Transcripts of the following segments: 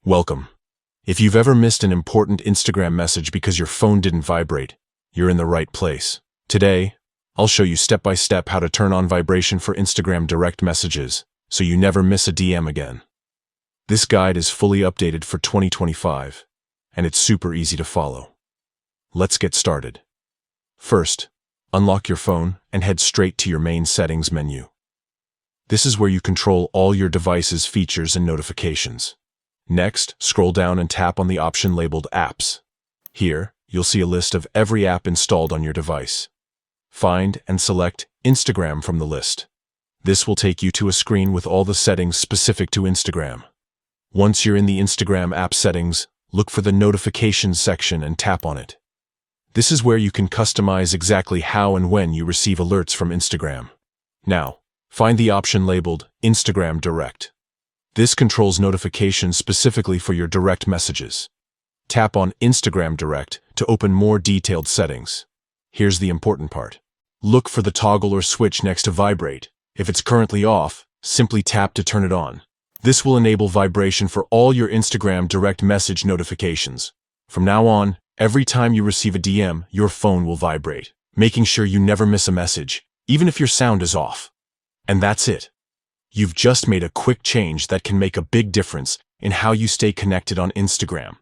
Welcome. If you've ever missed an important Instagram message because your phone didn't vibrate, you're in the right place. Today, I'll show you step by step how to turn on vibration for Instagram direct messages so you never miss a DM again. This guide is fully updated for 2025, and it's super easy to follow. Let's get started. First, unlock your phone and head straight to your main settings menu. This is where you control all your device's features and notifications. Next, scroll down and tap on the option labeled Apps. Here, you'll see a list of every app installed on your device. Find and select Instagram from the list. This will take you to a screen with all the settings specific to Instagram. Once you're in the Instagram app settings, look for the Notifications section and tap on it. This is where you can customize exactly how and when you receive alerts from Instagram. Now, find the option labeled Instagram Direct. This controls notifications specifically for your direct messages. Tap on Instagram Direct to open more detailed settings. Here's the important part. Look for the toggle or switch next to Vibrate. If it's currently off, simply tap to turn it on. This will enable vibration for all your Instagram direct message notifications. From now on, every time you receive a DM, your phone will vibrate, making sure you never miss a message, even if your sound is off. And that's it. You've just made a quick change that can make a big difference in how you stay connected on Instagram.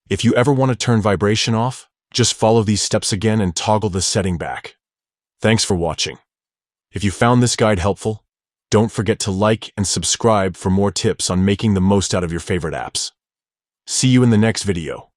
If you ever want to turn vibration off, just follow these steps again and toggle the setting back. Thanks for watching. If you found this guide helpful, don't forget to like and subscribe for more tips on making the most out of your favorite apps. See you in the next video.